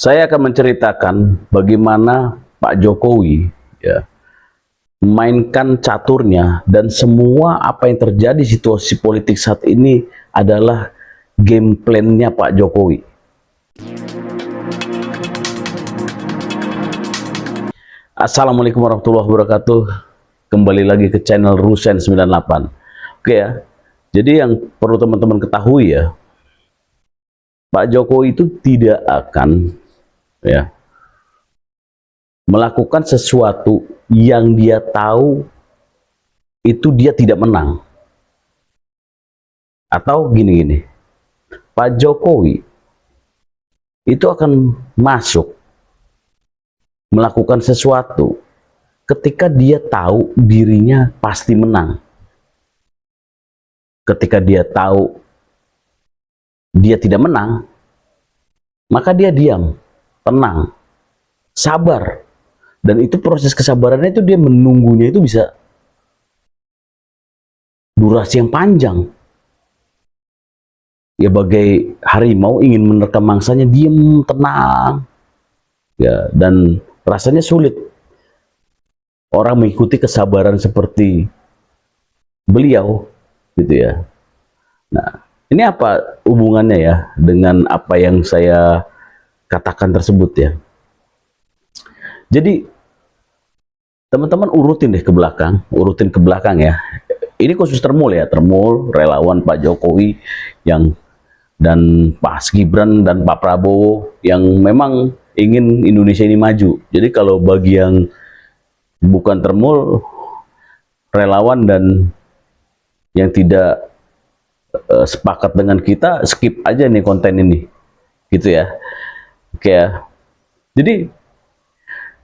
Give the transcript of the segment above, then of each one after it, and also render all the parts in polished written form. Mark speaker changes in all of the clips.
Speaker 1: Saya akan menceritakan bagaimana Pak Jokowi ya, memainkan caturnya, dan semua apa yang terjadi situasi politik saat ini adalah game plan-nya Pak Jokowi. Assalamualaikum warahmatullahi wabarakatuh. Kembali lagi ke channel Rusen 98. Oke ya. Jadi yang perlu teman-teman ketahui ya, Pak Jokowi itu tidak akan ya melakukan sesuatu yang dia tahu itu dia tidak menang. Atau gini-gini, Pak Jokowi itu akan masuk melakukan sesuatu ketika dia tahu dirinya pasti menang. Ketika dia tahu dia tidak menang, maka dia diam, tenang, sabar. Dan itu proses kesabarannya itu dia menunggunya itu bisa durasi yang panjang. Ya bagai harimau ingin menerkam mangsanya, diam, tenang. Ya, dan rasanya sulit orang mengikuti kesabaran seperti beliau gitu ya. Nah, ini apa hubungannya ya dengan apa yang saya katakan tersebut ya. Jadi teman-teman urutin ke belakang ya. Ini khusus Termul ya, Termul relawan Pak Jokowi yang dan Pak Gibran dan Pak Prabowo yang memang ingin Indonesia ini maju. Jadi kalau bagi yang bukan Termul, relawan dan yang tidak sepakat dengan kita, skip aja nih konten ini, gitu ya. Oke ya. Jadi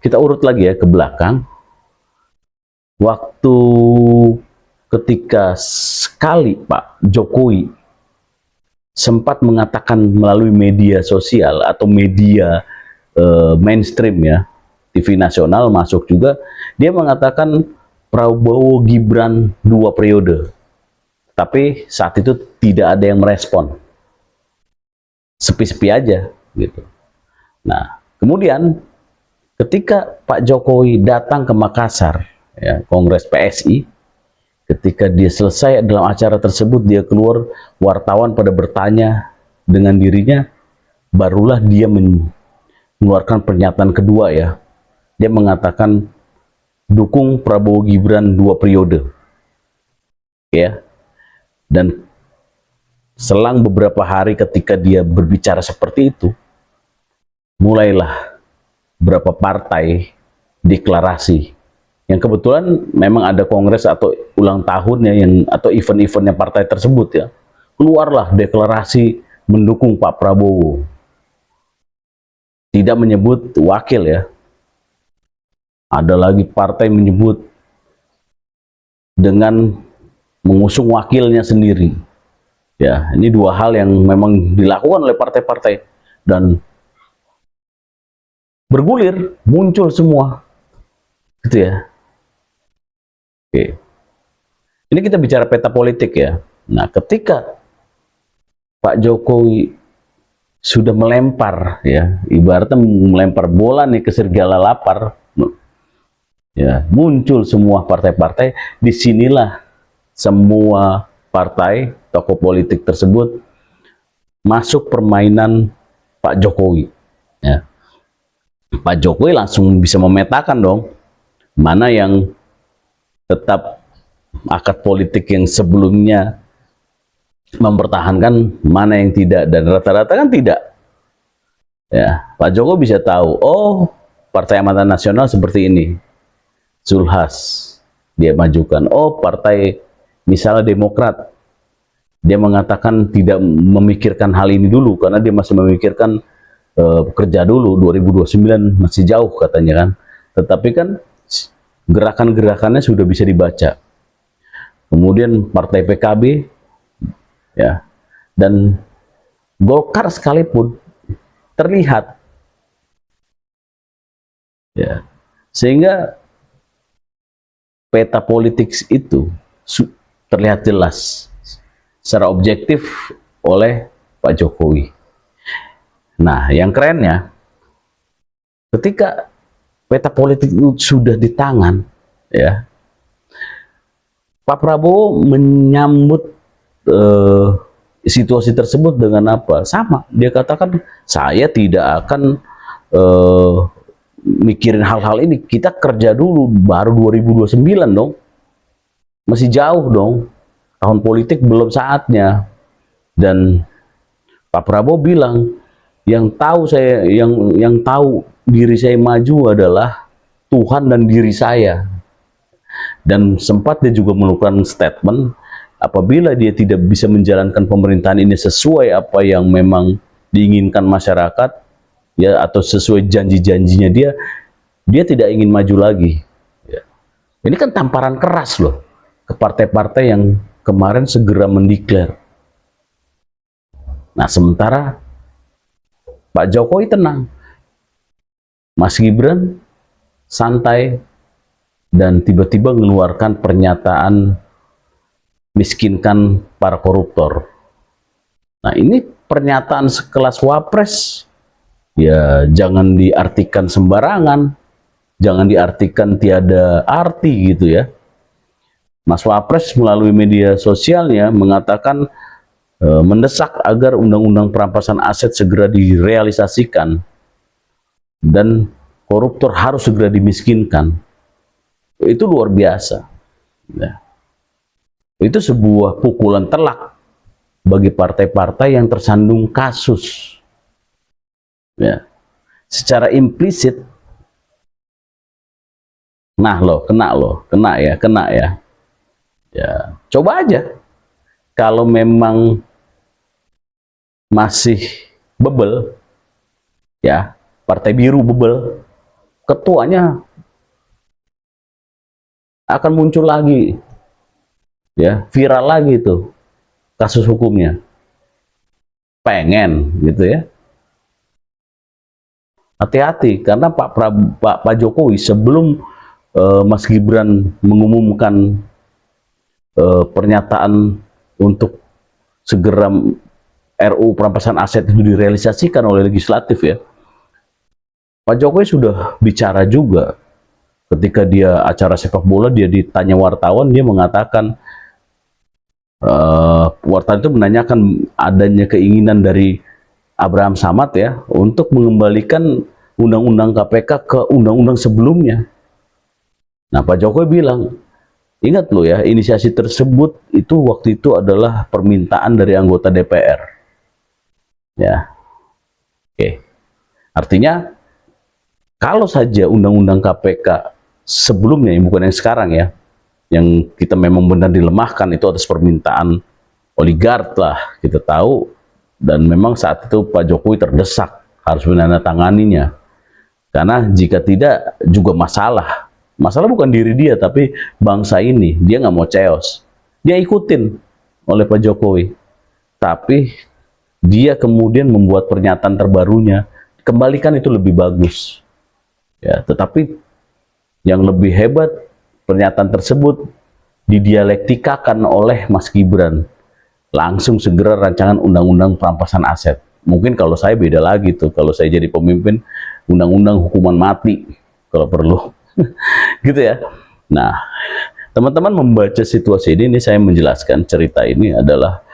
Speaker 1: kita urut lagi ya ke belakang. Waktu ketika sekali Pak Jokowi sempat mengatakan melalui media sosial atau media mainstream ya, TV nasional masuk juga, dia mengatakan Prabowo Gibran 2 periode. Tapi saat itu tidak ada yang merespon, sepi-sepi aja gitu. Nah, kemudian ketika Pak Jokowi datang ke Makassar ya, Kongres PSI, ketika dia selesai dalam acara tersebut, dia keluar, wartawan pada bertanya dengan dirinya, barulah dia mengeluarkan pernyataan kedua ya. Dia mengatakan dukung Prabowo Gibran 2 periode. Ya. Dan selang beberapa hari ketika dia berbicara seperti itu, mulailah beberapa partai deklarasi. Yang kebetulan memang ada kongres atau ulang tahunnya yang atau event-eventnya partai tersebut ya. Keluarlah deklarasi mendukung Pak Prabowo. Tidak menyebut wakil ya. Ada lagi partai menyebut dengan mengusung wakilnya sendiri. Ya, ini dua hal yang memang dilakukan oleh partai-partai dan bergulir, muncul semua. Gitu ya. Oke. Ini kita bicara peta politik ya. Nah, ketika Pak Jokowi sudah melempar ya, ibaratnya melempar bola nih ke serigala lapar, ya, muncul semua partai-partai. Disinilah semua partai, tokoh politik tersebut masuk permainan Pak Jokowi. Ya. Pak Jokowi langsung bisa memetakan dong, mana yang tetap akad politik yang sebelumnya mempertahankan, mana yang tidak, dan rata-rata kan tidak. Ya, Pak Jokowi bisa tahu, oh Partai Amanat Nasional seperti ini, Zulhas dia majukan. Oh partai misalnya Demokrat, dia mengatakan tidak memikirkan hal ini dulu karena dia masih memikirkan kerja dulu, 2029 masih jauh katanya kan. Tetapi kan gerakan-gerakannya sudah bisa dibaca. Kemudian partai PKB ya, dan Golkar sekalipun terlihat ya, sehingga peta politik itu terlihat jelas secara objektif oleh Pak Jokowi. Nah, yang kerennya Ketika peta politik itu sudah di tangan, ya, Pak Prabowo menyambut situasi tersebut dengan apa? Sama, dia katakan saya tidak akan mikirin hal-hal ini, kita kerja dulu, baru 2029 dong, masih jauh dong, tahun politik belum saatnya. Dan Pak Prabowo bilang, yang tahu saya, yang tahu diri saya maju adalah Tuhan dan diri saya. Dan sempat dia juga melakukan statement, apabila dia tidak bisa menjalankan pemerintahan ini sesuai apa yang memang diinginkan masyarakat, ya, atau sesuai janji-janjinya dia tidak ingin maju lagi. Ya. Ini kan tamparan keras loh ke partai-partai yang kemarin segera mendeklar. Nah, sementara Pak Jokowi tenang, Mas Gibran santai, dan tiba-tiba mengeluarkan pernyataan miskinkan para koruptor. Nah, ini pernyataan sekelas Wapres, ya jangan diartikan sembarangan, jangan diartikan tiada arti gitu ya. Mas Wapres melalui media sosialnya mengatakan mendesak agar undang-undang perampasan aset segera direalisasikan dan koruptor harus segera dimiskinkan. Itu luar biasa. Ya. Itu sebuah pukulan telak bagi partai-partai yang tersandung kasus. Ya. Secara implisit, kena ya. Ya, coba aja. Kalau memang masih bebel, ya, partai biru bebel, ketuanya akan muncul lagi, ya, viral lagi tuh kasus hukumnya. Pengen gitu ya. Hati-hati, karena Pak Jokowi sebelum Mas Gibran mengumumkan pernyataan untuk segera RUU perampasan aset itu direalisasikan oleh legislatif, ya, Pak Jokowi sudah bicara juga. Ketika dia acara sepak bola, dia ditanya wartawan, dia mengatakan, wartawan itu menanyakan adanya keinginan dari Abraham Samad, ya, untuk mengembalikan undang-undang KPK ke undang-undang sebelumnya. Nah, Pak Jokowi bilang, ingat loh ya, inisiasi tersebut itu waktu itu adalah permintaan dari anggota DPR. Ya, oke. Artinya, kalau saja undang-undang KPK sebelumnya, bukan yang sekarang ya, yang kita memang benar dilemahkan itu atas permintaan oligark lah, kita tahu, dan memang saat itu Pak Jokowi terdesak harus menandatanganinya, karena jika tidak juga masalah bukan diri dia tapi bangsa ini, dia nggak mau chaos, dia ikutin oleh Pak Jokowi, tapi dia kemudian membuat pernyataan terbarunya, kembalikan itu lebih bagus, ya, tetapi yang lebih hebat, pernyataan tersebut didialektikakan oleh Mas Gibran. Langsung segera rancangan undang-undang perampasan aset. Mungkin kalau saya beda lagi tuh, kalau saya jadi pemimpin, undang-undang hukuman mati kalau perlu. Gitu ya. Nah, teman-teman membaca situasi ini saya menjelaskan cerita ini adalah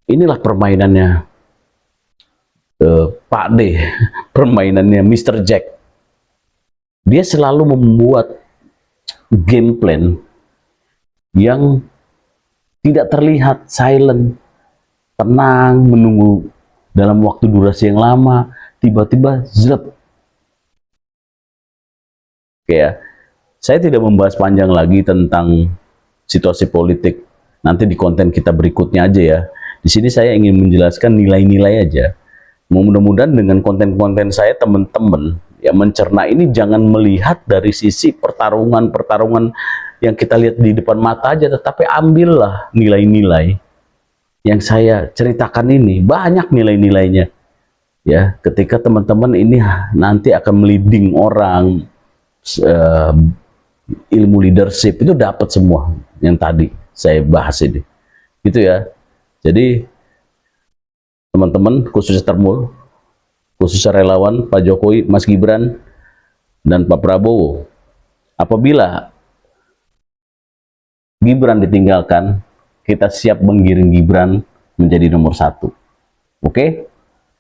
Speaker 1: inilah permainannya Pak D, permainannya Mr. Jack. Dia selalu membuat game plan yang tidak terlihat, silent, tenang, menunggu dalam waktu durasi yang lama, tiba-tiba zlep. Oke ya, saya tidak membahas panjang lagi tentang situasi politik, nanti di konten kita berikutnya aja ya. Di sini saya ingin menjelaskan nilai-nilai aja. Mudah-mudahan dengan konten-konten saya, teman-teman ya, mencerna ini jangan melihat dari sisi pertarungan yang kita lihat di depan mata aja, tetapi ambillah nilai-nilai yang saya ceritakan ini, banyak nilai-nilainya ya. Ketika teman-teman ini nanti akan meliding orang, ilmu leadership itu dapat semua yang tadi saya bahas ini, gitu ya. Jadi teman-teman khususnya Termul, khususnya relawan Pak Jokowi, Mas Gibran, dan Pak Prabowo. Apabila Gibran ditinggalkan, kita siap menggiring Gibran menjadi nomor 1. Oke?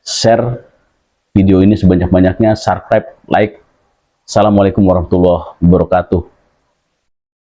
Speaker 1: Share video ini sebanyak-banyaknya, subscribe, like. Assalamualaikum warahmatullahi wabarakatuh.